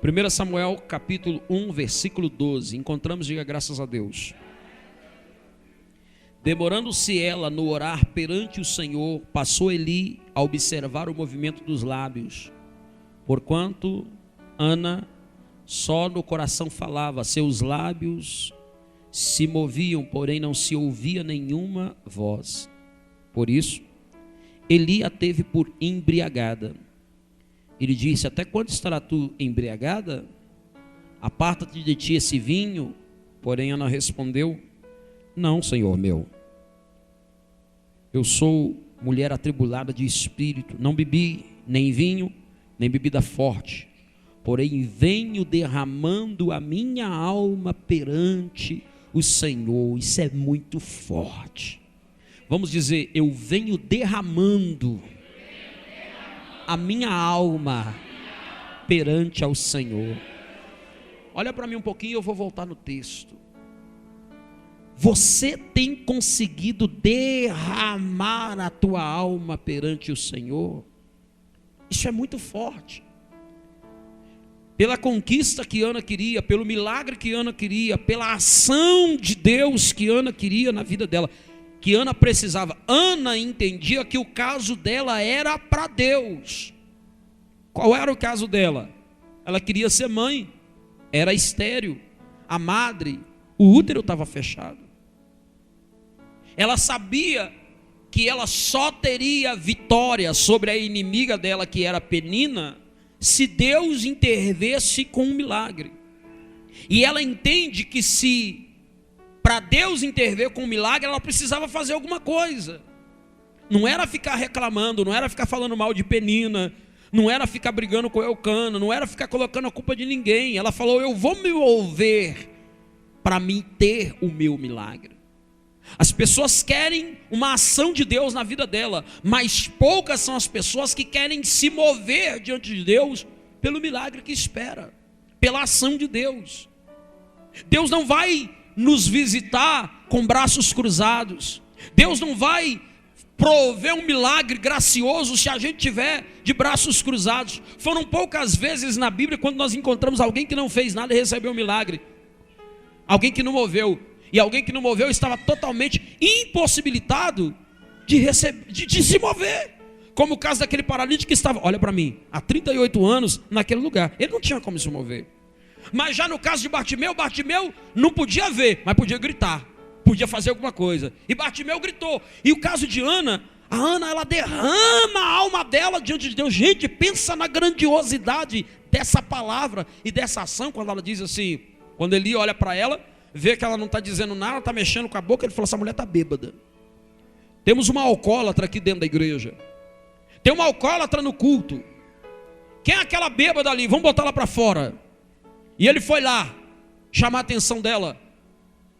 1 Samuel capítulo 1, versículo 12. Encontramos, diga graças a Deus. Demorando-se ela no orar perante o Senhor, passou Eli a observar o movimento dos lábios, porquanto Ana só no coração falava, seus lábios se moviam, porém não se ouvia nenhuma voz. Por isso, Eli a teve por embriagada. Ele disse: até quando estará tu embriagada? Aparta-te de ti esse vinho. Porém Ana respondeu: não, Senhor meu, eu sou mulher atribulada de espírito, não bebi nem vinho, nem bebida forte, porém venho derramando a minha alma perante o Senhor. Isso é muito forte. Vamos dizer: eu venho derramando a minha alma perante ao Senhor. Olha para mim um pouquinho, eu vou voltar no texto. Você tem conseguido derramar a tua alma perante o Senhor? Isso é muito forte. Pela conquista que Ana queria, pelo milagre que Ana queria, pela ação de Deus que Ana queria na vida dela, que Ana precisava. Ana entendia que o caso dela era para Deus. Qual era o caso dela? Ela queria ser mãe, era estéril, a madre, o útero estava fechado. Ela sabia que ela só teria vitória sobre a inimiga dela, que era Penina, se Deus intervesse com um milagre. E ela entende que se para Deus intervir com um milagre, ela precisava fazer alguma coisa. Não era ficar reclamando, não era ficar falando mal de Penina, não era ficar brigando com Eucana, não era ficar colocando a culpa de ninguém. Ela falou: eu vou me mover para mim ter o meu milagre. As pessoas querem uma ação de Deus na vida dela, mas poucas são as pessoas que querem se mover diante de Deus pelo milagre que espera, pela ação de Deus. Deus não vai nos visitar com braços cruzados. Deus não vai prover um milagre gracioso se a gente tiver de braços cruzados. Foram poucas vezes na Bíblia quando nós encontramos alguém que não fez nada e recebeu um milagre, alguém que não moveu. E alguém que não moveu estava totalmente impossibilitado de se mover. Como o caso daquele paralítico que estava, olha para mim, há 38 anos naquele lugar. Ele não tinha como se mover. Mas já no caso de Bartimeu, Bartimeu não podia ver, mas podia gritar, podia fazer alguma coisa. E Bartimeu gritou. E o caso de Ana, a Ana, ela derrama a alma dela diante de Deus. Gente, pensa na grandiosidade dessa palavra e dessa ação, quando ela diz assim, quando Eli olha para ela, vê que ela não está dizendo nada, está mexendo com a boca, ele fala: essa mulher está bêbada. Temos uma alcoólatra aqui dentro da igreja. Tem uma alcoólatra no culto. Quem é aquela bêbada ali? Vamos botar ela para fora. E ele foi lá chamar a atenção dela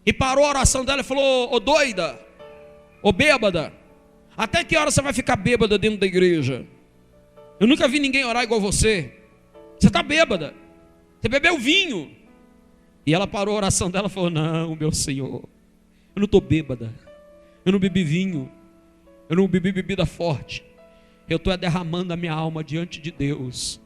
e parou a oração dela e falou: ô doida, ô bêbada, até que hora você vai ficar bêbada dentro da igreja? Eu nunca vi ninguém orar igual você. Você está bêbada, você bebeu vinho. E ela parou a oração dela e falou: não, meu Senhor, eu não estou bêbada, eu não bebi vinho, eu não bebi bebida forte, eu estou derramando a minha alma diante de Deus,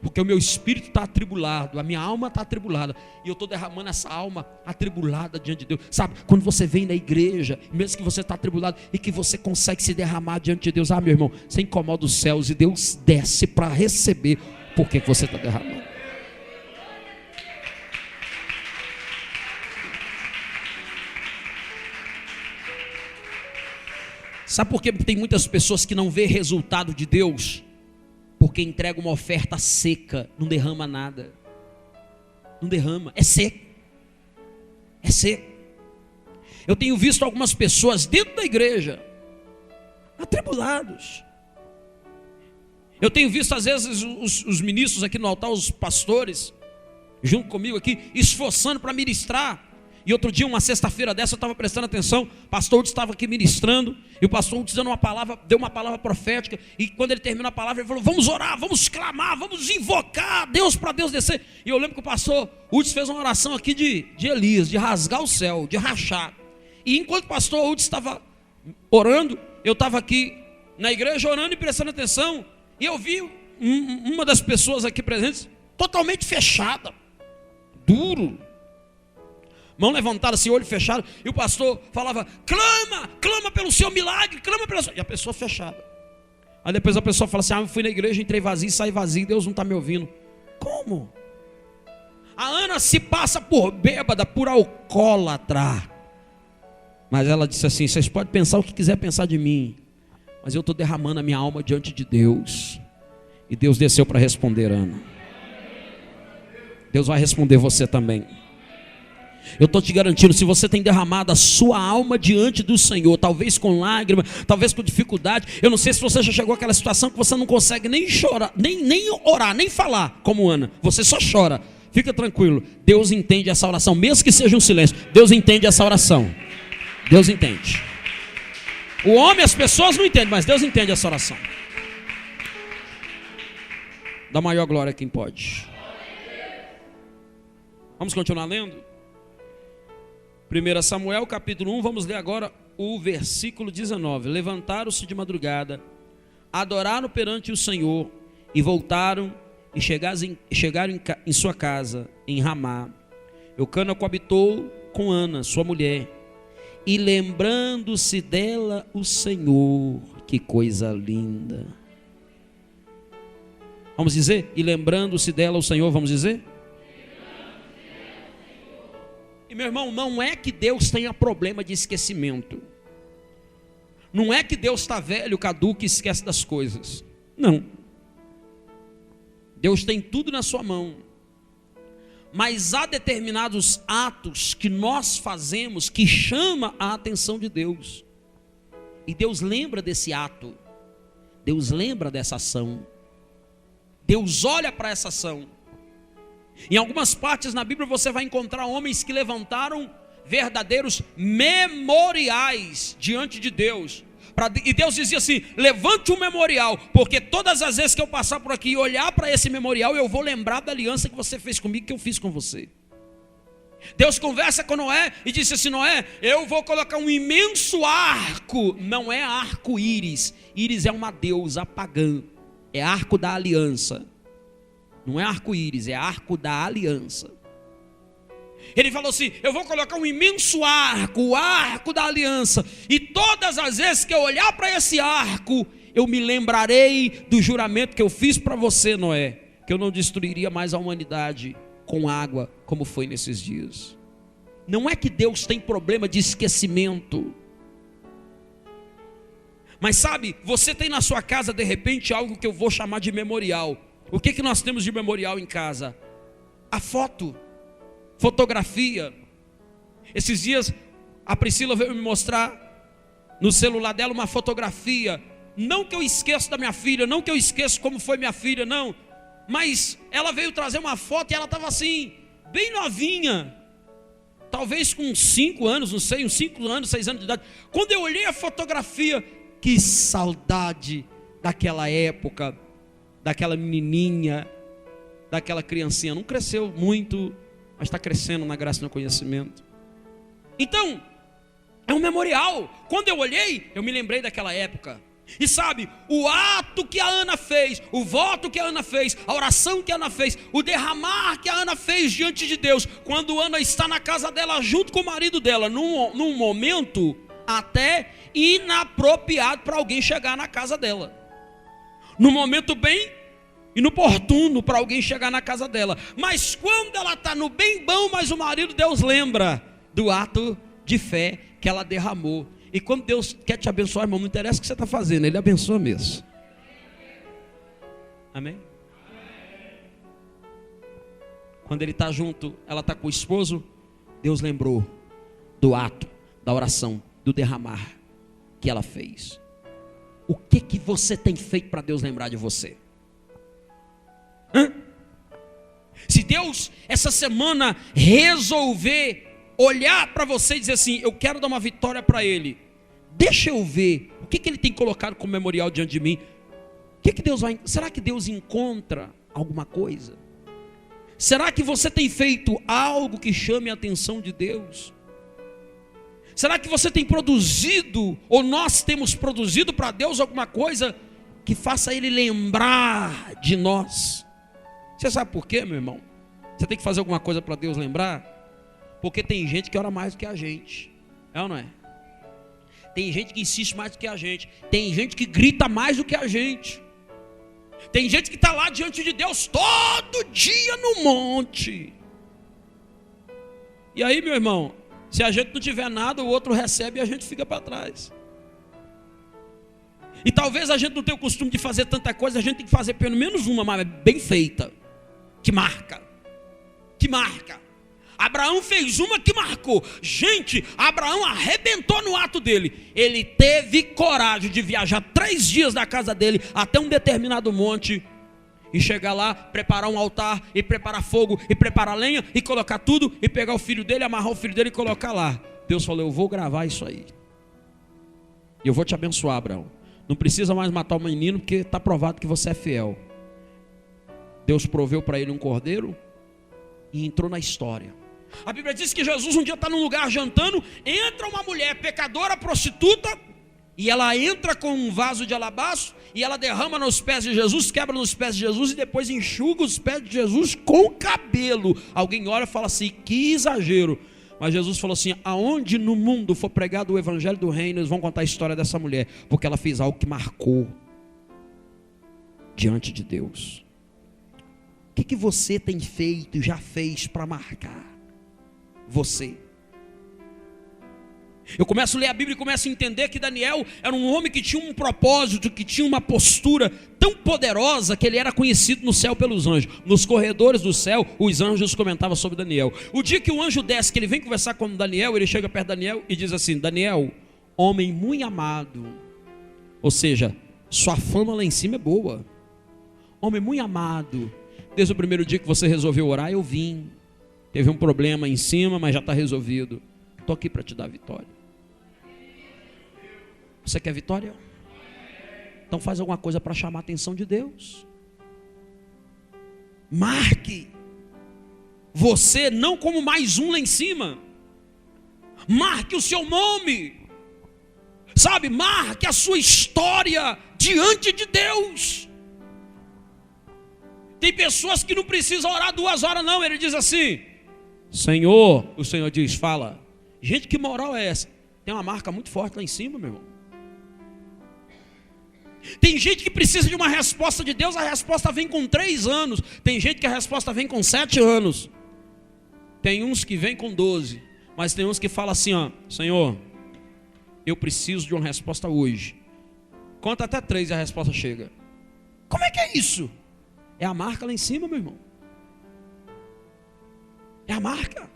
porque o meu espírito está atribulado, a minha alma está atribulada, e eu estou derramando essa alma atribulada diante de Deus. Sabe, quando você vem na igreja, mesmo que você está atribulado, e que você consegue se derramar diante de Deus, meu irmão, você incomoda os céus, e Deus desce para receber, porque você está derramando. Sabe por que tem muitas pessoas que não vê resultado de Deus? Porque entrega uma oferta seca, não derrama nada. Não derrama, é seco. É seco. Eu tenho visto algumas pessoas dentro da igreja atribulados. Eu tenho visto às vezes os ministros aqui no altar, os pastores, junto comigo aqui, esforçando para ministrar. E outro dia, uma sexta-feira dessa, eu estava prestando atenção, o pastor Hudson estava aqui ministrando, e o pastor Hudson dando uma palavra, deu uma palavra profética, e quando ele terminou a palavra, ele falou: vamos orar, vamos clamar, vamos invocar Deus para Deus descer. E eu lembro que o pastor Hudson fez uma oração aqui de Elias, de rasgar o céu, de rachar. E enquanto o pastor Hudson estava orando, eu estava aqui na igreja orando e prestando atenção, e eu vi uma das pessoas aqui presentes totalmente fechada, duro, mão levantada assim, olho fechado, e o pastor falava, clama pelo seu milagre, clama pela sua... E a pessoa fechada. Aí depois a pessoa fala assim, eu fui na igreja, entrei vazio, saí vazio, Deus não está me ouvindo. Como? A Ana se passa por bêbada, por alcoólatra. Mas ela disse assim, vocês podem pensar o que quiser pensar de mim, mas eu estou derramando a minha alma diante de Deus. E Deus desceu para responder, Ana. Deus vai responder você também. Eu estou te garantindo, se você tem derramado a sua alma diante do Senhor, talvez com lágrimas, talvez com dificuldade, eu não sei se você já chegou àquela situação que você não consegue nem chorar, nem orar, nem falar como Ana, você só chora. Fica tranquilo, Deus entende essa oração, mesmo que seja um silêncio, Deus entende essa oração. Deus entende. O homem, as pessoas não entendem, mas Deus entende essa oração. Dá maior glória a quem pode. Vamos continuar lendo? 1 Samuel capítulo 1, vamos ler agora o versículo 19. Levantaram-se de madrugada, adoraram perante o Senhor, e voltaram e chegaram em sua casa, em Ramá. Eucana coabitou com Ana, sua mulher, e lembrando-se dela o Senhor. Que coisa linda. Vamos dizer? E lembrando-se dela o Senhor, vamos dizer? E meu irmão, não é que Deus tenha problema de esquecimento. Não é que Deus está velho, caduco e esquece das coisas. Não. Deus tem tudo na sua mão. Mas há determinados atos que nós fazemos que chama a atenção de Deus. E Deus lembra desse ato. Deus lembra dessa ação. Deus olha para essa ação. Em algumas partes na Bíblia você vai encontrar homens que levantaram verdadeiros memoriais diante de Deus. E Deus dizia assim, levante um memorial, porque todas as vezes que eu passar por aqui e olhar para esse memorial, eu vou lembrar da aliança que você fez comigo, que eu fiz com você. Deus conversa com Noé e disse assim, Noé, eu vou colocar um imenso arco. Não é arco-íris, íris é uma deusa pagã, é arco da aliança. Não é arco-íris, é arco da aliança. Ele falou assim, eu vou colocar um imenso arco, o arco da aliança. E todas as vezes que eu olhar para esse arco, eu me lembrarei do juramento que eu fiz para você, Noé, que eu não destruiria mais a humanidade com água, como foi nesses dias. Não é que Deus tem problema de esquecimento. Mas sabe, você tem na sua casa de repente algo que eu vou chamar de memorial. O que nós temos de memorial em casa? A fotografia. Esses dias a Priscila veio me mostrar no celular dela uma fotografia. Não que eu esqueça da minha filha, não que eu esqueça como foi minha filha, não. Mas ela veio trazer uma foto e ela estava assim, bem novinha. Talvez com 5 anos, não sei, uns 5 anos, 6 anos de idade. Quando eu olhei a fotografia, que saudade daquela época, daquela menininha, daquela criancinha. Não cresceu muito, mas está crescendo na graça e no conhecimento. Então, é um memorial. Quando eu olhei, eu me lembrei daquela época. E sabe, o ato que a Ana fez, o voto que a Ana fez, a oração que a Ana fez, o derramar que a Ana fez diante de Deus, quando Ana está na casa dela junto com o marido dela, num momento até inapropriado para alguém chegar na casa dela. No momento bem inoportuno para alguém chegar na casa dela. Mas quando ela está no bem bom, mas o marido, Deus lembra do ato de fé que ela derramou. E quando Deus quer te abençoar, irmão, não interessa o que você está fazendo, Ele abençoa mesmo. Amém? Quando ele está junto, ela está com o esposo, Deus lembrou do ato, da oração, do derramar que ela fez. O que você tem feito para Deus lembrar de você? Se Deus essa semana resolver olhar para você e dizer assim, eu quero dar uma vitória para Ele, deixa eu ver o que Ele tem colocado como memorial diante de mim. Será que Deus encontra alguma coisa? Será que você tem feito algo que chame a atenção de Deus? Será que você tem produzido, ou nós temos produzido para Deus alguma coisa que faça Ele lembrar de nós? Você sabe por quê, meu irmão? Você tem que fazer alguma coisa para Deus lembrar? Porque tem gente que ora mais do que a gente. É ou não é? Tem gente que insiste mais do que a gente. Tem gente que grita mais do que a gente. Tem gente que está lá diante de Deus todo dia no monte. E aí, meu irmão, se a gente não tiver nada, o outro recebe e a gente fica para trás. E talvez a gente não tenha o costume de fazer tanta coisa, a gente tem que fazer pelo menos uma, mas bem feita, que marca. Que marca. Abraão fez uma que marcou. Gente, Abraão arrebentou no ato dele. Ele teve coragem de viajar 3 dias da casa dele até um determinado monte e chegar lá, preparar um altar e preparar fogo e preparar lenha e colocar tudo e pegar o filho dele, amarrar o filho dele e colocar lá. Deus falou: eu vou gravar isso aí. E eu vou te abençoar, Abraão. Não precisa mais matar o menino, porque está provado que você é fiel. Deus proveu para ele um cordeiro e entrou na história. A Bíblia diz que Jesus um dia está num lugar jantando, entra uma mulher pecadora, prostituta, e ela entra com um vaso de alabastro, e ela derrama nos pés de Jesus, quebra nos pés de Jesus, e depois enxuga os pés de Jesus com cabelo. Alguém olha e fala assim: que exagero. Mas Jesus falou assim: aonde no mundo for pregado o evangelho do reino, eles vão contar a história dessa mulher, porque ela fez algo que marcou diante de Deus. O que você tem feito, já fez para marcar você? Eu começo a ler a Bíblia e começo a entender que Daniel era um homem que tinha um propósito, que tinha uma postura tão poderosa que ele era conhecido no céu pelos anjos. Nos corredores do céu, os anjos comentavam sobre Daniel. O dia que o anjo desce, que ele vem conversar com Daniel, ele chega perto de Daniel e diz assim: Daniel, homem muito amado. Ou seja, sua fama lá em cima é boa. Homem muito amado. Desde o primeiro dia que você resolveu orar, eu vim. Teve um problema em cima, mas já está resolvido. Estou aqui para te dar vitória. Você quer vitória? Então faz alguma coisa para chamar a atenção de Deus. Marque você não como mais um lá em cima. Marque o seu nome. Sabe, marque a sua história diante de Deus. Tem pessoas que não precisam orar 2 horas não. Ele diz assim: Senhor, o Senhor diz, fala. Gente, que moral é essa? Tem uma marca muito forte lá em cima, meu irmão. Tem gente que precisa de uma resposta de Deus, a resposta vem com 3 anos. Tem gente que a resposta vem com 7 anos. Tem uns que vem com 12. Mas tem uns que falam assim, ó: Senhor, eu preciso de uma resposta hoje. Conta até 3 e a resposta chega. Como é que é isso? É a marca lá em cima, meu irmão. É a marca.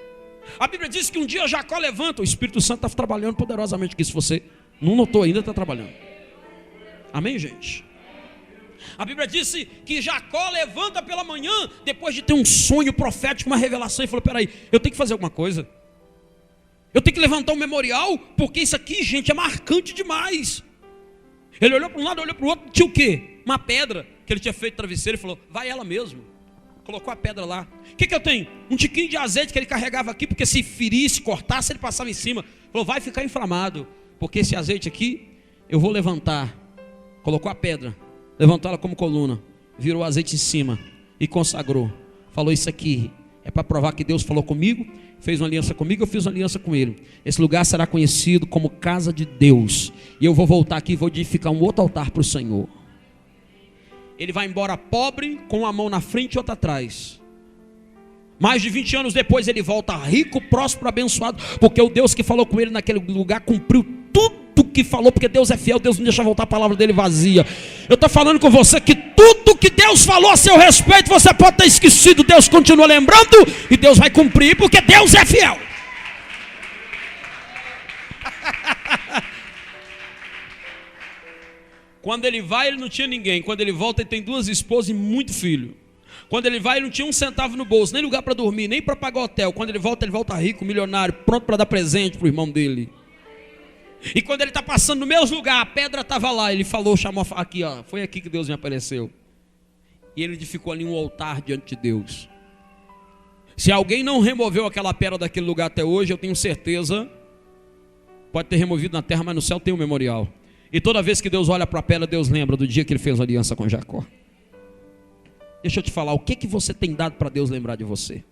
A Bíblia diz que um dia Jacó levanta. O Espírito Santo está trabalhando poderosamente aqui. Se você não notou ainda, está trabalhando. Amém, gente? A Bíblia disse que Jacó levanta pela manhã, depois de ter um sonho profético, uma revelação, e falou: peraí, eu tenho que fazer alguma coisa. Eu tenho que levantar um memorial, porque isso aqui, gente, é marcante demais. Ele olhou para um lado, olhou para o outro, tinha o quê? Uma pedra que ele tinha feito travesseiro, e falou: vai ela mesmo. Colocou a pedra lá. O que eu tenho? Um tiquinho de azeite que ele carregava aqui, porque se ferisse, cortasse, ele passava em cima. Falou: vai ficar inflamado, porque esse azeite aqui eu vou levantar. Colocou a pedra, levantou ela como coluna, virou o azeite em cima e consagrou. Falou: isso aqui é para provar que Deus falou comigo, fez uma aliança comigo, eu fiz uma aliança com ele. Esse lugar será conhecido como casa de Deus. E eu vou voltar aqui e vou edificar um outro altar para o Senhor. Ele vai embora pobre, com uma mão na frente e outra atrás. Mais de 20 anos depois ele volta rico, próspero, abençoado, porque o Deus que falou com ele naquele lugar cumpriu tudo que falou, porque Deus é fiel, Deus não deixa voltar a palavra dele vazia. Eu estou falando com você que tudo que Deus falou a seu respeito, você pode ter esquecido, Deus continua lembrando, e Deus vai cumprir, porque Deus é fiel. Quando ele vai, ele não tinha ninguém. Quando ele volta, ele tem 2 esposas e muito filho. Quando ele vai, ele não tinha 1 centavo no bolso, nem lugar para dormir, nem para pagar hotel. Quando ele volta rico, milionário, pronto para dar presente para o irmão dele. E quando ele está passando no mesmo lugar, a pedra estava lá. Ele falou, chamou aqui, ó, foi aqui que Deus me apareceu. E ele edificou ali um altar diante de Deus. Se alguém não removeu aquela pedra daquele lugar até hoje, eu tenho certeza, pode ter removido na terra, mas no céu tem um memorial. E toda vez que Deus olha para a pedra, Deus lembra do dia que ele fez aliança com Jacó. Deixa eu te falar, o que você tem dado para Deus lembrar de você?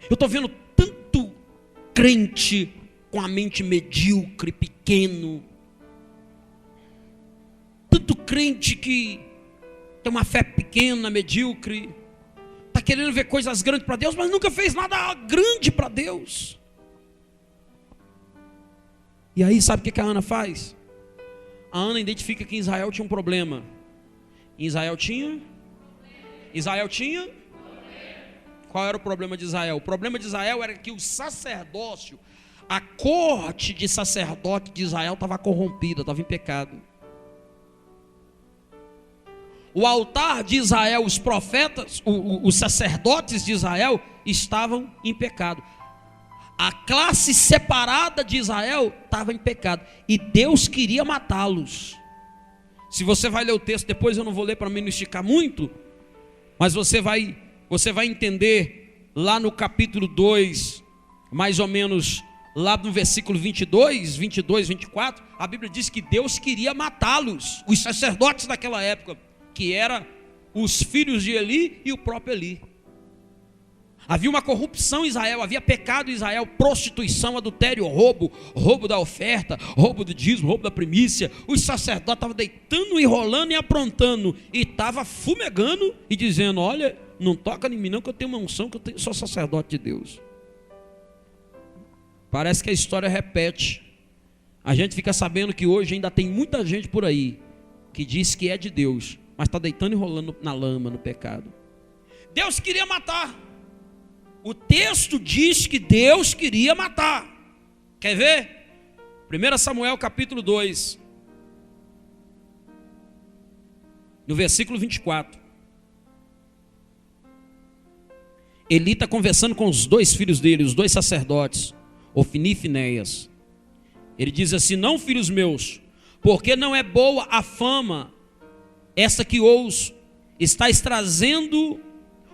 Eu estou vendo tanto crente com a mente medíocre, pequeno, tanto crente que tem uma fé pequena, medíocre, está querendo ver coisas grandes para Deus, mas nunca fez nada grande para Deus. E aí sabe o que a Ana faz? A Ana identifica que Israel tinha um problema. Israel tinha? Qual era o problema de Israel? O problema de Israel era que o sacerdócio, a corte de sacerdote de Israel estava corrompida, estava em pecado. O altar de Israel, os profetas, os sacerdotes de Israel estavam em pecado. A classe separada de Israel estava em pecado. E Deus queria matá-los. Se você vai ler o texto depois, eu não vou ler para mim não esticar muito, mas você vai entender lá no capítulo 2, mais ou menos lá no versículo 22, 24, a Bíblia diz que Deus queria matá-los, os sacerdotes daquela época, que eram os filhos de Eli e o próprio Eli. Havia uma corrupção em Israel, havia pecado em Israel, prostituição, adultério, roubo da oferta, roubo do dízimo, roubo da primícia. Os sacerdotes estavam deitando, enrolando e aprontando, e estavam fumegando e dizendo: olha, não toca em mim não, que eu tenho uma unção, que eu sou sacerdote de Deus. Parece que a história repete. A gente fica sabendo que hoje ainda tem muita gente por aí que diz que é de Deus, mas está deitando e rolando na lama, no pecado. Deus queria matar. O texto diz que Deus queria matar. Quer ver? 1 Samuel capítulo 2, no versículo 24. Eli está conversando com os dois filhos dele, os dois sacerdotes, Ofni e Finéias. Ele diz assim: não, filhos meus, porque não é boa a fama essa que ouço, estáis trazendo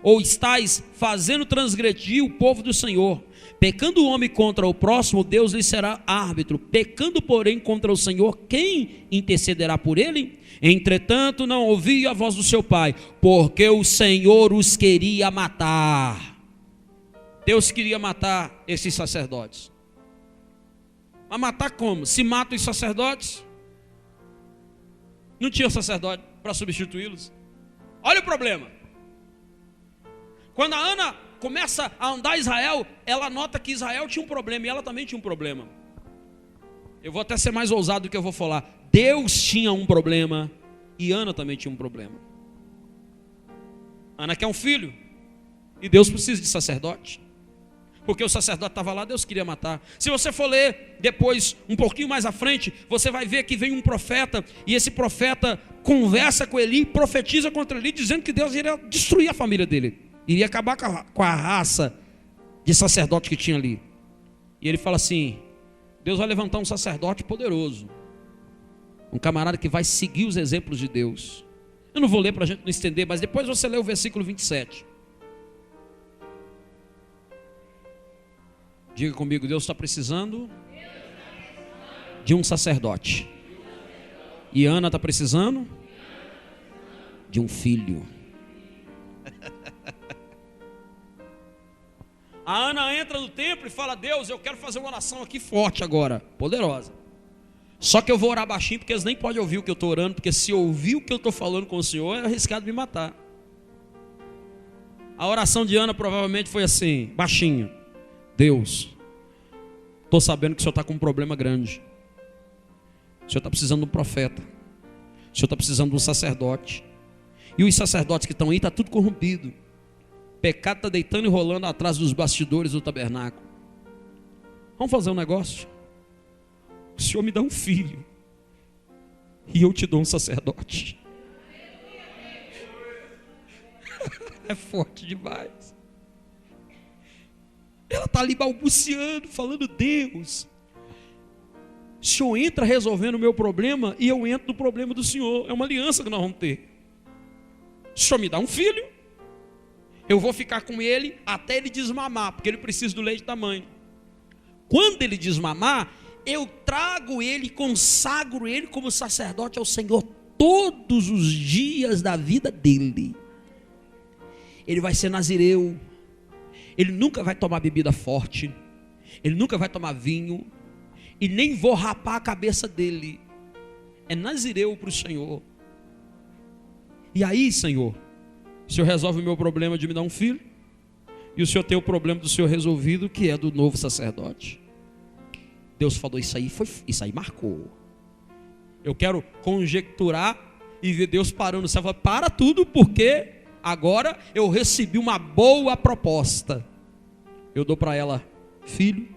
ou estáis fazendo transgredir o povo do Senhor. Pecando o homem contra o próximo, Deus lhe será árbitro. Pecando, porém, contra o Senhor, quem intercederá por ele? Entretanto, não ouvi a voz do seu pai, porque o Senhor os queria matar. Deus queria matar esses sacerdotes. Mas matar como? Se mata os sacerdotes, não tinha sacerdote para substituí-los. Olha o problema. Quando a Ana começa a andar em Israel, ela nota que Israel tinha um problema, e ela também tinha um problema. Eu vou até ser mais ousado do que eu vou falar. Deus tinha um problema, e Ana também tinha um problema. Ana quer um filho, e Deus precisa de sacerdote. Porque o sacerdote estava lá, Deus queria matar. Se você for ler depois, um pouquinho mais à frente, você vai ver que vem um profeta, e esse profeta conversa com Eli, profetiza contra Eli, dizendo que Deus iria destruir a família dele, iria acabar com a raça de sacerdote que tinha ali. E ele fala assim: Deus vai levantar um sacerdote poderoso, um camarada que vai seguir os exemplos de Deus. Eu não vou ler para a gente não estender, mas depois você lê o versículo 27. Diga comigo: Deus está precisando de um sacerdote. E Ana está precisando de um filho. A Ana entra no templo e fala: Deus, eu quero fazer uma oração aqui forte agora, poderosa. Só que eu vou orar baixinho, porque eles nem podem ouvir o que eu estou orando, porque se ouvir o que eu estou falando com o Senhor, é arriscado me matar. A oração de Ana provavelmente foi assim, baixinho: Deus, estou sabendo que o Senhor está com um problema grande. O Senhor está precisando de um profeta. O Senhor está precisando de um sacerdote. E os sacerdotes que estão aí, está tudo corrompido. O pecado está deitando e rolando atrás dos bastidores do tabernáculo. Vamos fazer um negócio? O Senhor me dá um filho, e eu te dou um sacerdote. É forte demais. Ela está ali balbuciando, falando: Deus, o Senhor entra resolvendo o meu problema, e eu entro no problema do Senhor. É uma aliança que nós vamos ter. O Senhor me dá um filho, eu vou ficar com ele até ele desmamar, porque ele precisa do leite da mãe. Quando ele desmamar, eu trago ele, consagro ele como sacerdote ao Senhor todos os dias da vida dele. Ele vai ser nazireu. Ele nunca vai tomar bebida forte. Ele nunca vai tomar vinho. E nem vou rapar a cabeça dele. É nazireu para o Senhor. E aí, Senhor, o Senhor resolve o meu problema de me dar um filho. E o Senhor tem o problema do Senhor resolvido, que é do novo sacerdote. Deus falou, isso aí marcou. Eu quero conjecturar e ver Deus parando. Você fala, para tudo, porque agora eu recebi uma boa proposta. Eu dou para ela filho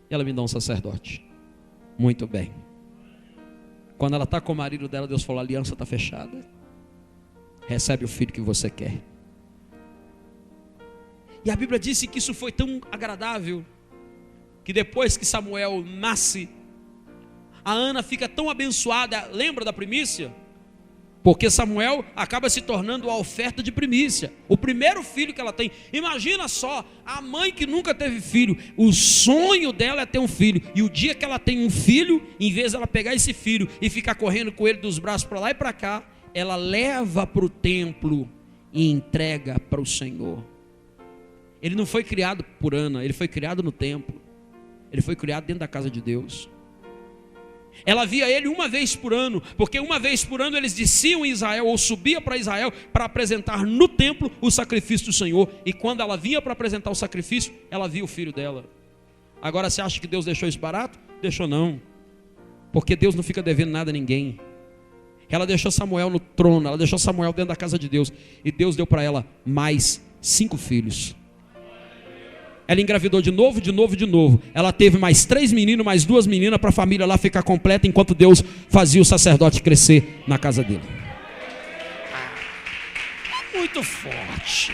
e ela me dá um sacerdote. Muito bem. Quando ela está com o marido dela, Deus falou, a aliança está fechada. Recebe o filho que você quer. E a Bíblia disse que isso foi tão agradável, que depois que Samuel nasce, a Ana fica tão abençoada. Lembra da primícia? Porque Samuel acaba se tornando a oferta de primícia, o primeiro filho que ela tem. Imagina só, a mãe que nunca teve filho, o sonho dela é ter um filho. E o dia que ela tem um filho, em vez de ela pegar esse filho e ficar correndo com ele dos braços para lá e para cá, ela leva para o templo e entrega para o Senhor. Ele não foi criado por Ana, ele foi criado no templo. Ele foi criado dentro da casa de Deus. Ela via ele uma vez por ano, porque uma vez por ano eles desciam em Israel, ou subia para Israel, para apresentar no templo o sacrifício do Senhor. E quando ela vinha para apresentar o sacrifício, ela via o filho dela. Agora você acha que Deus deixou isso barato? Deixou não, porque Deus não fica devendo nada a ninguém. Ela deixou Samuel no trono, ela deixou Samuel dentro da casa de Deus, e Deus deu para ela mais 5 filhos. Ela engravidou de novo. Ela teve mais 3 meninos, mais 2 meninas, para a família lá ficar completa, enquanto Deus fazia o sacerdote crescer na casa dele. Muito forte.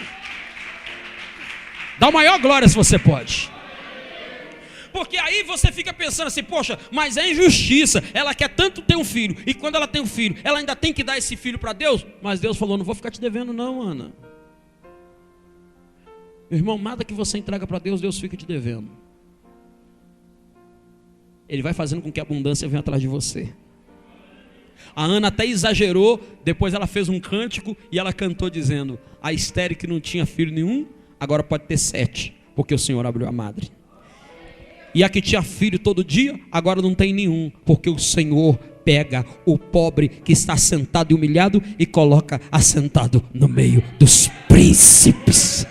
Dá a maior glória se você pode. Porque aí você fica pensando assim, poxa, mas é injustiça. Ela quer tanto ter um filho, e quando ela tem um filho, ela ainda tem que dar esse filho para Deus. Mas Deus falou, não vou ficar te devendo não, Ana. Meu irmão, nada que você entrega para Deus, Deus fica te devendo. Ele vai fazendo com que a abundância venha atrás de você. A Ana até exagerou, depois ela fez um cântico e ela cantou dizendo, a estéril que não tinha filho nenhum, agora pode ter 7, porque o Senhor abriu a madre. E a que tinha filho todo dia, agora não tem nenhum, porque o Senhor pega o pobre que está sentado e humilhado e coloca assentado no meio dos príncipes.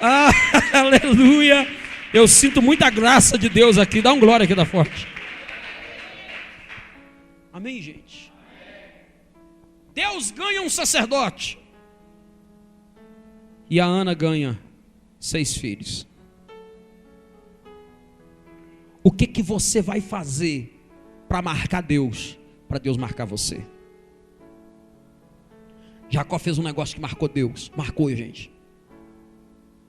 Ah, aleluia. Eu sinto muita graça de Deus aqui. Dá um glória aqui da forte. Amém, gente? Deus ganha um sacerdote. E a Ana ganha 6 filhos. O que você vai fazer para marcar Deus? Para Deus marcar você? Jacó fez um negócio que marcou Deus. Marcou, gente.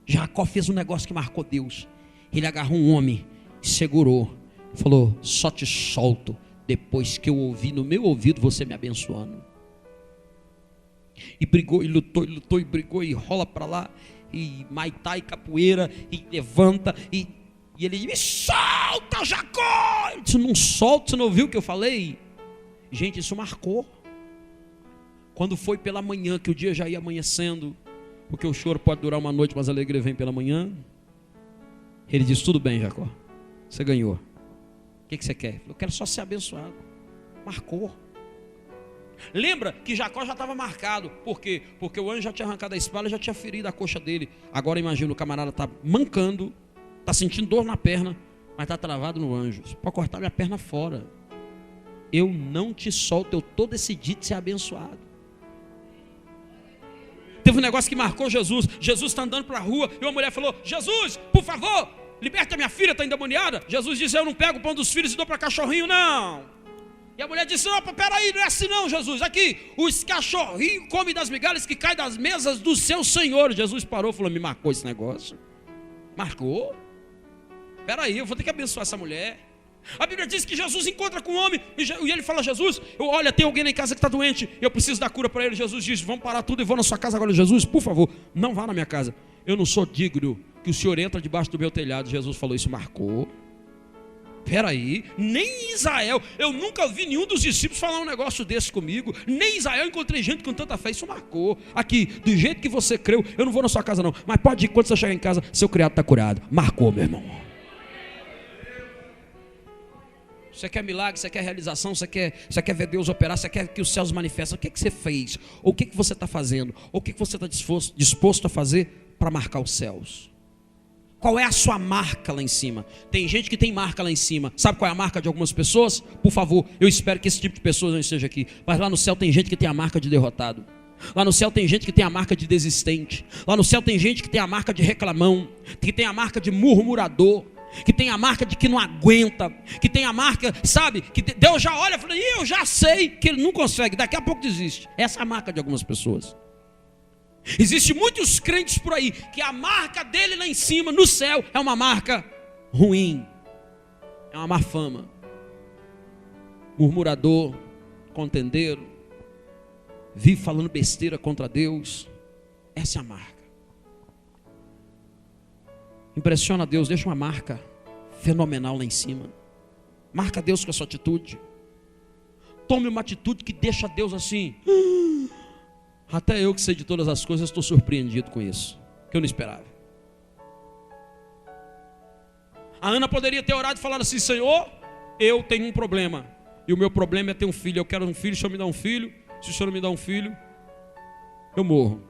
Jacó fez um negócio que marcou Deus. Ele agarrou um homem, segurou, falou, só te solto depois que eu ouvi no meu ouvido você me abençoando. E brigou, e lutou, e brigou, e rola para lá, e maitai, capoeira, e levanta, e ele disse, me solta, Jacó. Ele disse, não solta, você não ouviu o que eu falei? Gente, isso marcou. Quando foi pela manhã, que o dia já ia amanhecendo, porque o choro pode durar uma noite, mas a alegria vem pela manhã. Ele disse, tudo bem, Jacó, você ganhou. O que você quer? Eu quero só ser abençoado. Marcou. Lembra que Jacó já estava marcado. Por quê? Porque o anjo já tinha arrancado a espada, já tinha ferido a coxa dele. Agora imagina, o camarada está mancando, está sentindo dor na perna, mas está travado no anjo. Você pode cortar minha perna fora. Eu não te solto, eu estou decidido ser abençoado. Teve um negócio que marcou Jesus. Jesus está andando para a rua e uma mulher falou, Jesus, por favor, liberta minha filha, está endemoniada. Jesus disse, eu não pego o pão dos filhos e dou para cachorrinho, não. E a mulher disse, não, peraí, não é assim não, Jesus. Aqui, os cachorrinhos comem das migalhas que caem das mesas do seu Senhor. Jesus parou e falou, me marcou esse negócio. Marcou? Peraí, eu vou ter que abençoar essa mulher. A Bíblia diz que Jesus encontra com um homem e ele fala, Jesus, olha, tem alguém lá em casa que está doente, eu preciso dar cura para ele. Jesus diz, vamos parar tudo e vou na sua casa agora. Jesus, por favor, não vá na minha casa. Eu não sou digno que o Senhor entre debaixo do meu telhado. Jesus falou, isso marcou. Peraí, nem em Israel, eu nunca vi nenhum dos discípulos falar um negócio desse comigo. Nem em Israel eu encontrei gente com tanta fé. Isso marcou. Aqui, do jeito que você creu, eu não vou na sua casa não, mas pode ir, quando você chegar em casa, seu criado está curado. Marcou, meu irmão. Você quer milagre, você quer realização, você quer ver Deus operar, você quer que os céus manifestem. O que você fez? Ou o que você está fazendo? Ou o que você está disposto a fazer para marcar os céus? Qual é a sua marca lá em cima? Tem gente que tem marca lá em cima. Sabe qual é a marca de algumas pessoas? Por favor, eu espero que esse tipo de pessoas não esteja aqui. Mas lá no céu tem gente que tem a marca de derrotado. Lá no céu tem gente que tem a marca de desistente. Lá no céu tem gente que tem a marca de reclamão, que tem a marca de murmurador, que tem a marca de que não aguenta, que tem a marca, sabe, que Deus já olha e fala, eu já sei que ele não consegue, daqui a pouco desiste. Essa é a marca de algumas pessoas. Existem muitos crentes por aí que a marca dele lá em cima, no céu, é uma marca ruim, é uma má fama, murmurador, contendeiro, vive falando besteira contra Deus. Essa é a marca. Impressiona Deus, deixa uma marca fenomenal lá em cima. Marca Deus com a sua atitude. Tome uma atitude que deixa Deus assim. Até eu que sei de todas as coisas estou surpreendido com isso, que eu não esperava. A Ana poderia ter orado e falado assim, Senhor, eu tenho um problema, e o meu problema é ter um filho. Eu quero um filho, o Senhor me dá um filho. Se o Senhor não me dá um filho, eu morro,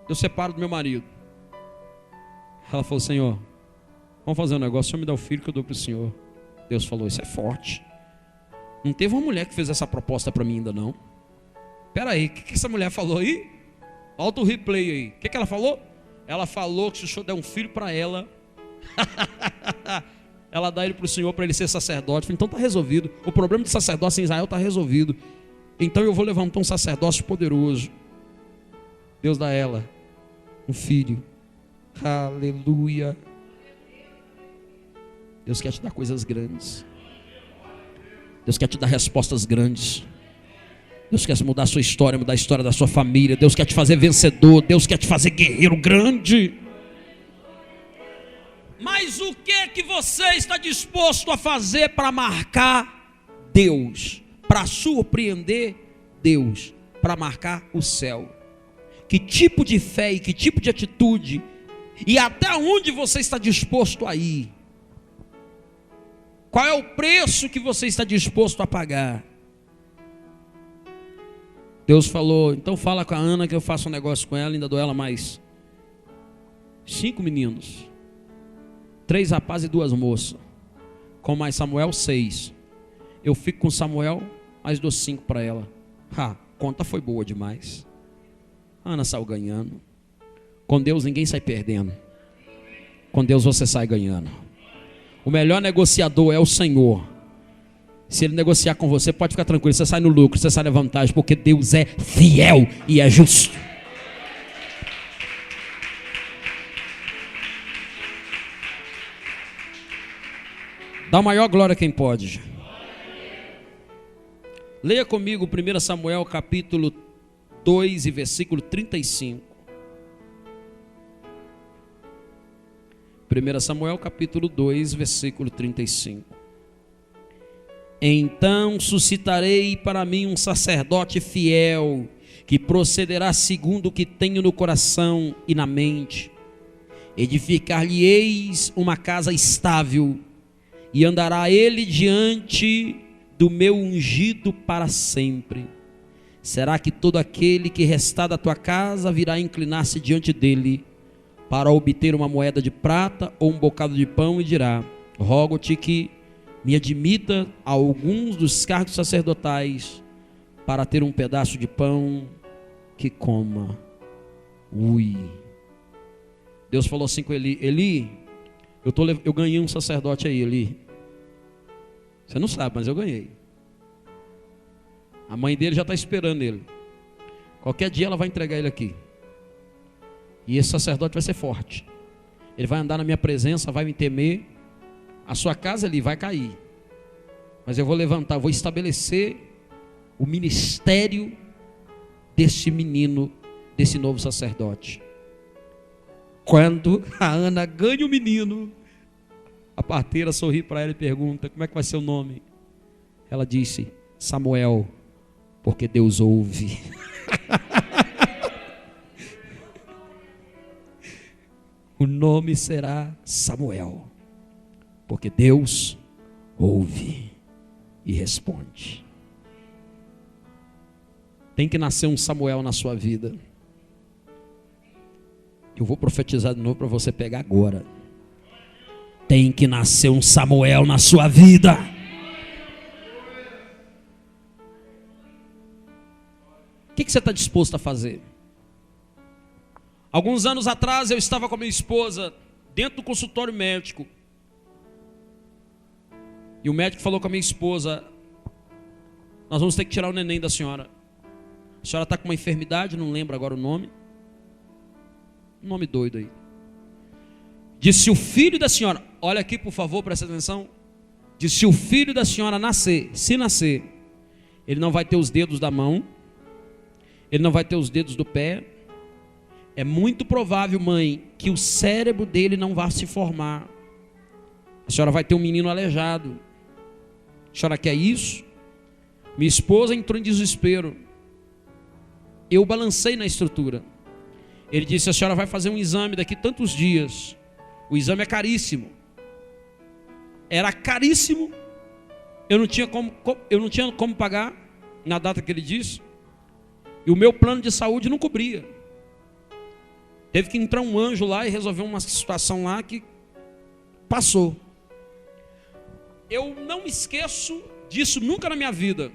eu separo do meu marido. Ela falou, Senhor, vamos fazer um negócio, o Senhor me dá o filho que eu dou para o Senhor. Deus falou, isso é forte. Não teve uma mulher que fez essa proposta para mim ainda não. Espera aí, o que essa mulher falou aí? Volta o replay aí. O que ela falou? Ela falou que se o Senhor der um filho para ela, ela dá ele para o Senhor para ele ser sacerdote. Falei, então está resolvido. O problema de sacerdócio em Israel está resolvido. Então eu vou levantar um sacerdócio poderoso. Deus dá a ela um filho. Aleluia. Deus quer te dar coisas grandes. Deus quer te dar respostas grandes. Deus quer mudar a sua história, mudar a história da sua família. Deus quer te fazer vencedor. Deus quer te fazer guerreiro grande. Mas o que você está disposto a fazer para marcar Deus? Para surpreender Deus? Para marcar o céu? Que tipo de fé e que tipo de atitude? E até onde você está disposto a ir? Qual é o preço que você está disposto a pagar? Deus falou, então fala com a Ana que eu faço um negócio com ela, ainda dou ela mais 5 meninos, 3 rapazes e 2 moças, com mais Samuel 6. Eu fico com Samuel, mas dou 5 para ela. Conta foi boa demais. A Ana saiu ganhando. Com Deus ninguém sai perdendo. Com Deus você sai ganhando. O melhor negociador é o Senhor. Se Ele negociar com você, pode ficar tranquilo, você sai no lucro, você sai na vantagem, porque Deus é fiel e é justo. Dá maior glória quem pode. Leia comigo 1 Samuel capítulo 2 e versículo 35. 1 Samuel capítulo 2, versículo 35. Então suscitarei para mim um sacerdote fiel, que procederá segundo o que tenho no coração e na mente. Edificar-lhe-eis uma casa estável, e andará ele diante do meu ungido para sempre. Será que todo aquele que restar da tua casa virá inclinar-se diante dele, para obter uma moeda de prata ou um bocado de pão, e dirá: rogo-te que me admita a alguns dos cargos sacerdotais, para ter um pedaço de pão que coma. Deus falou assim com Eli: Eli, eu ganhei um sacerdote aí, Eli. Você não sabe, mas eu ganhei. A mãe dele já está esperando ele. Qualquer dia ela vai entregar ele aqui. E esse sacerdote vai ser forte. Ele vai andar na minha presença, vai me temer. A sua casa ali vai cair. Mas eu vou levantar, vou estabelecer o ministério desse menino, desse novo sacerdote. Quando a Ana ganha o menino, A parteira sorri para ela e pergunta: como é que vai ser o nome? Ela disse: Samuel, porque Deus ouve. O nome será Samuel, porque Deus ouve e responde. Tem que nascer um Samuel na sua vida. Eu vou profetizar de novo para você pegar agora. Tem que nascer um Samuel na sua vida. O que você está disposto a fazer? Alguns anos atrás eu estava com a minha esposa dentro do consultório médico. E o médico falou com a minha esposa: nós vamos ter que tirar o neném da senhora. A senhora está com uma enfermidade, não lembro agora o nome. Um nome doido aí. Disse: se o filho da senhora, olha aqui por favor, presta atenção. Disse: se o filho da senhora nascer, se nascer, ele não vai ter os dedos da mão, ele não vai ter os dedos do pé. É muito provável, mãe, que o cérebro dele não vá se formar. A senhora vai ter um menino aleijado. A senhora quer isso? Minha esposa entrou em desespero. Eu balancei na estrutura. Ele disse: a senhora vai fazer um exame daqui tantos dias. O exame é caríssimo. Era caríssimo. Eu não tinha como pagar na data que ele disse. E o meu plano de saúde não cobria. Teve que entrar um anjo lá e resolver uma situação lá que passou. Eu não me esqueço disso nunca na minha vida.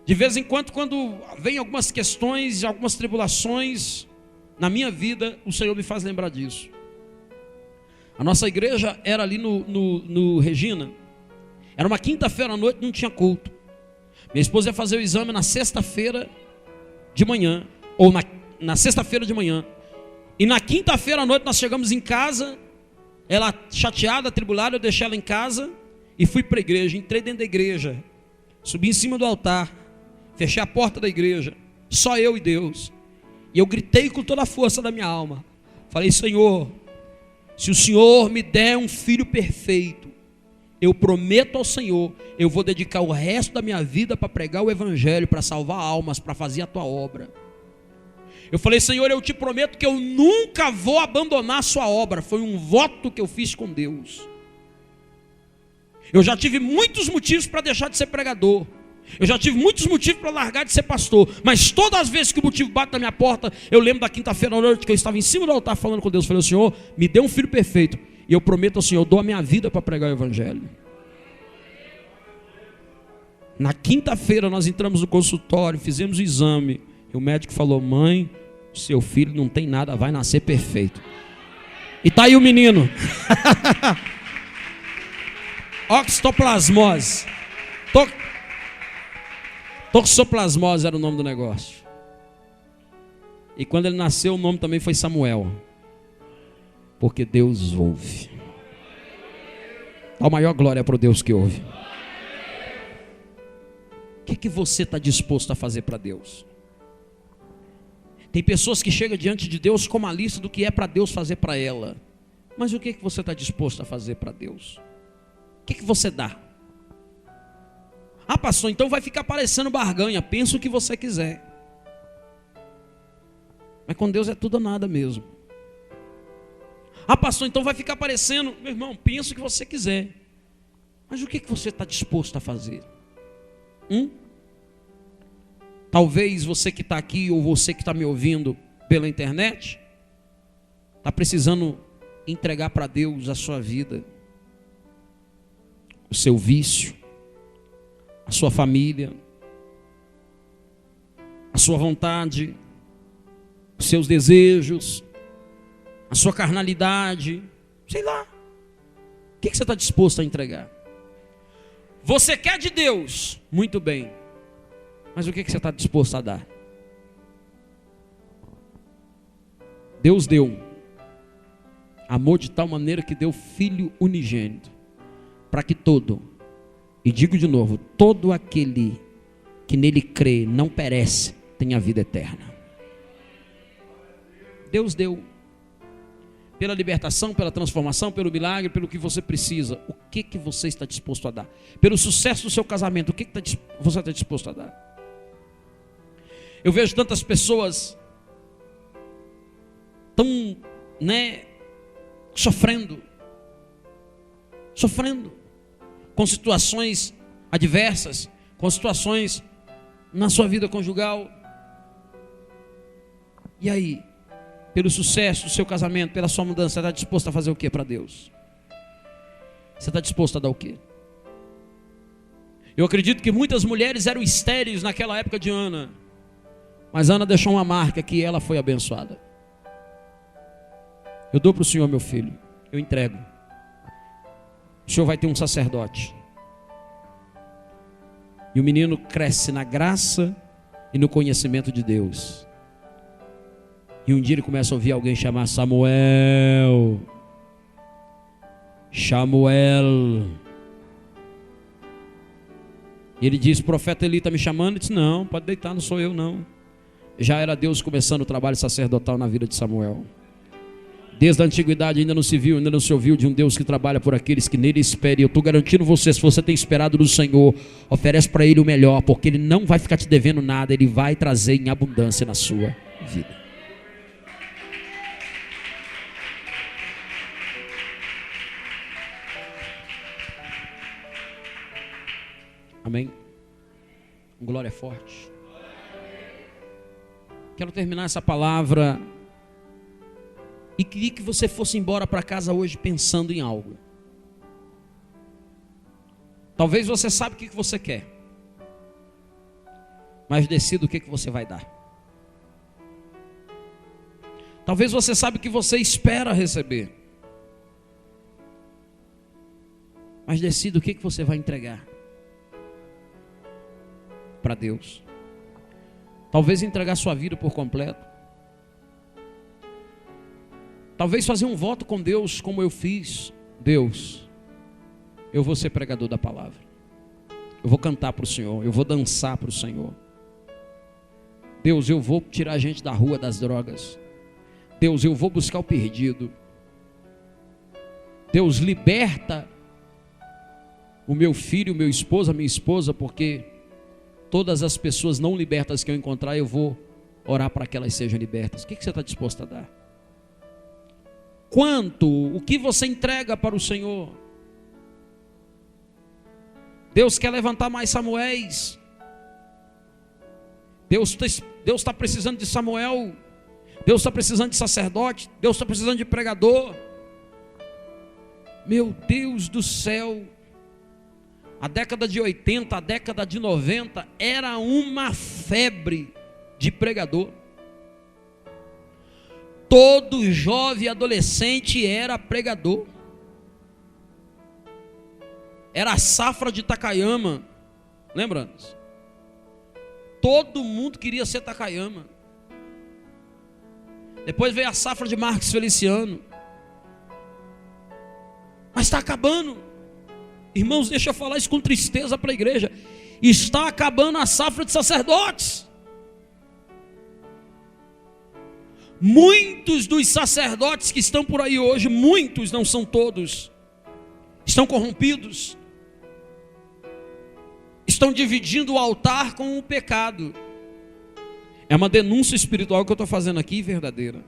De vez em quando vem algumas questões, algumas tribulações na minha vida, o Senhor me faz lembrar disso. A nossa igreja era ali no Regina. Era uma quinta-feira à noite, não tinha culto. Minha esposa ia fazer o exame na sexta-feira de manhã, ou na sexta-feira de manhã. E na quinta-feira à noite nós chegamos em casa, ela chateada, atribulada, eu deixei ela em casa e fui para a igreja. Entrei dentro da igreja, subi em cima do altar, fechei a porta da igreja, só eu e Deus. E eu gritei com toda a força da minha alma. Falei: Senhor, se o Senhor me der um filho perfeito, eu prometo ao Senhor, eu vou dedicar o resto da minha vida para pregar o evangelho, para salvar almas, para fazer a tua obra. Eu falei: Senhor, eu te prometo que eu nunca vou abandonar a sua obra. Foi um voto que eu fiz com Deus. Eu já tive muitos motivos para deixar de ser pregador. Eu já tive muitos motivos para largar de ser pastor. Mas todas as vezes que o motivo bate na minha porta, eu lembro da quinta-feira à noite que eu estava em cima do altar falando com Deus. Eu falei: Senhor, me dê um filho perfeito. E eu prometo ao Senhor, eu dou a minha vida para pregar o evangelho. Na quinta-feira nós entramos no consultório, fizemos o exame. E o médico falou: mãe, seu filho não tem nada, vai nascer perfeito. E tá aí o menino. Oxtoplasmose. Toxoplasmose era o nome do negócio. E quando ele nasceu, o nome também foi Samuel. Porque Deus ouve. Dá a maior glória para o Deus que ouve. O que você está disposto a fazer para Deus? Tem pessoas que chegam diante de Deus com uma lista do que é para Deus fazer para ela. Mas o que você está disposto a fazer para Deus? O que você dá? Ah, pastor, então vai ficar parecendo barganha. Pensa o que você quiser. Mas com Deus é tudo ou nada mesmo. Ah, pastor, então vai ficar parecendo... Meu irmão, pensa o que você quiser. Mas o que você está disposto a fazer? Talvez você que está aqui ou você que está me ouvindo pela internet está precisando entregar para Deus a sua vida, o seu vício, a sua família, a sua vontade, os seus desejos, a sua carnalidade, sei lá. O que você está disposto a entregar? Você quer de Deus? Muito bem. Mas o que você está disposto a dar? Deus deu amor de tal maneira que deu Filho unigênito, para que todo, e digo de novo, todo aquele que nele crê não perece, tenha vida eterna. Deus deu. pela libertação, pela transformação, pelo milagre, pelo que você precisa. O que você está disposto a dar? Pelo sucesso do seu casamento, o que você está disposto a dar? Eu vejo tantas pessoas tão, sofrendo com situações adversas, com situações na sua vida conjugal. E aí, pelo sucesso do seu casamento, pela sua mudança, você está disposto a fazer o que para Deus? Você está disposto a dar o quê? Eu acredito que muitas mulheres eram estéreis naquela época de Ana, mas Ana deixou uma marca que ela foi abençoada. Eu dou para o Senhor, meu filho, eu entrego. O Senhor vai ter um sacerdote. E o menino cresce na graça e no conhecimento de Deus. E um dia ele começa a ouvir alguém chamar Samuel. Samuel. E ele diz: profeta Eli está me chamando. Ele diz: não, pode deitar, não sou eu não. Já era Deus começando o trabalho sacerdotal na vida de Samuel. Desde a antiguidade ainda não se viu, ainda não se ouviu de um Deus que trabalha por aqueles que nele esperam. E eu estou garantindo você, se você tem esperado no Senhor, oferece para Ele o melhor, porque Ele não vai ficar te devendo nada, Ele vai trazer em abundância na sua vida. Amém? Glória forte. Quero terminar essa palavra e queria que você fosse embora para casa hoje pensando em algo. Talvez você saiba o que você quer, mas decida o que você vai dar. Talvez você saiba o que você espera receber, mas decida o que você vai entregar para Deus. Talvez entregar sua vida por completo. Talvez fazer um voto com Deus como eu fiz. Deus, eu vou ser pregador da palavra. Eu vou cantar para o Senhor. Eu vou dançar para o Senhor. Deus, eu vou tirar a gente da rua das drogas. Deus, eu vou buscar o perdido. Deus, liberta o meu filho, o meu esposo, a minha esposa, porque todas as pessoas não libertas que eu encontrar, eu vou orar para que elas sejam libertas. O que você está disposto a dar? Quanto? O que você entrega para o Senhor? Deus quer levantar mais Samuéis. Deus está precisando de Samuel. Deus está precisando de sacerdote. Deus está precisando de pregador. Meu Deus do céu. A década de 80, a década de 90 era uma febre de pregador. Todo jovem e adolescente era pregador. Era a safra de Takayama. Lembra? Todo mundo queria ser Takayama. Depois veio a safra de Marcos Feliciano. Mas está acabando. Irmãos, deixa eu falar isso com tristeza para a igreja. Está acabando a safra de sacerdotes. Muitos dos sacerdotes que estão por aí hoje, muitos, não são todos, estão corrompidos. Estão dividindo o altar com o pecado. É uma denúncia espiritual que eu estou fazendo aqui, verdadeira.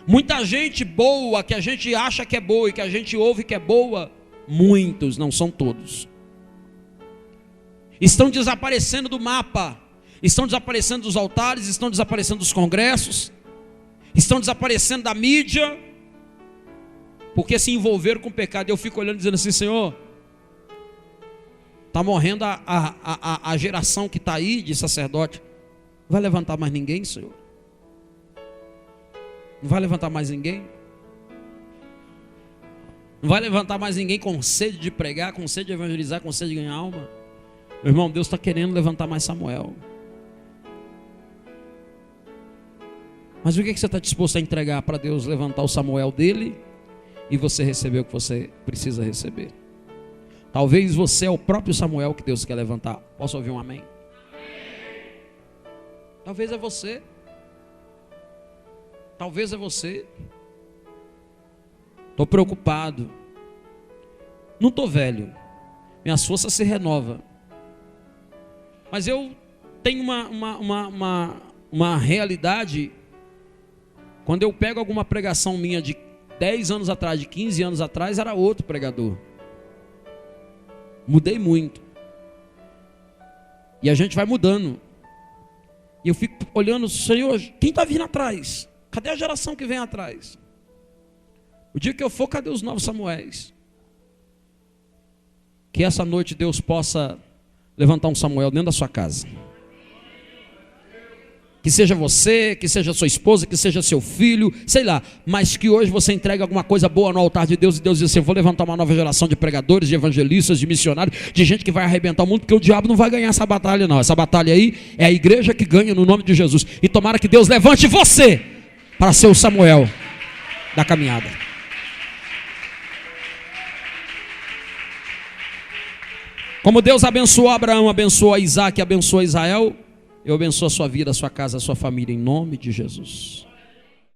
Muita gente boa, que a gente acha que é boa e que a gente ouve que é boa, muitos, não são todos, estão desaparecendo do mapa. Estão desaparecendo dos altares, estão desaparecendo dos congressos, estão desaparecendo da mídia, porque se envolveram com o pecado. Eu fico olhando dizendo assim: Senhor, está morrendo a geração que está aí de sacerdote. Não vai levantar mais ninguém, Senhor? Não vai levantar mais ninguém? Não vai levantar mais ninguém com sede de pregar, com sede de evangelizar, com sede de ganhar alma? Meu irmão, Deus está querendo levantar mais Samuel. Mas o que você está disposto a entregar para Deus levantar o Samuel dele e você receber o que você precisa receber? Talvez você é o próprio Samuel que Deus quer levantar. Posso ouvir um amém? Talvez é você. Talvez é você. Estou preocupado. Não estou velho. Minhas forças se renovam. Mas eu tenho uma realidade. Quando eu pego alguma pregação minha de 10 anos atrás, de 15 anos atrás, era outro pregador. Mudei muito. E a gente vai mudando. E eu fico olhando, Senhor, quem está vindo atrás? Cadê a geração que vem atrás? O dia que eu for, cadê os novos Samuéis? Que essa noite Deus possa levantar um Samuel dentro da sua casa. Que seja você, que seja sua esposa, que seja seu filho, sei lá, mas que hoje você entregue alguma coisa boa no altar de Deus e Deus diz assim: eu vou levantar uma nova geração de pregadores, de evangelistas, de missionários, de gente que vai arrebentar o mundo, porque o diabo não vai ganhar essa batalha não. Essa batalha aí é a igreja que ganha no nome de Jesus. E tomara que Deus levante você para ser o Samuel da caminhada. Como Deus abençoou Abraão, abençoou Isaac, abençoou Israel, eu abençoo a sua vida, a sua casa, a sua família, em nome de Jesus.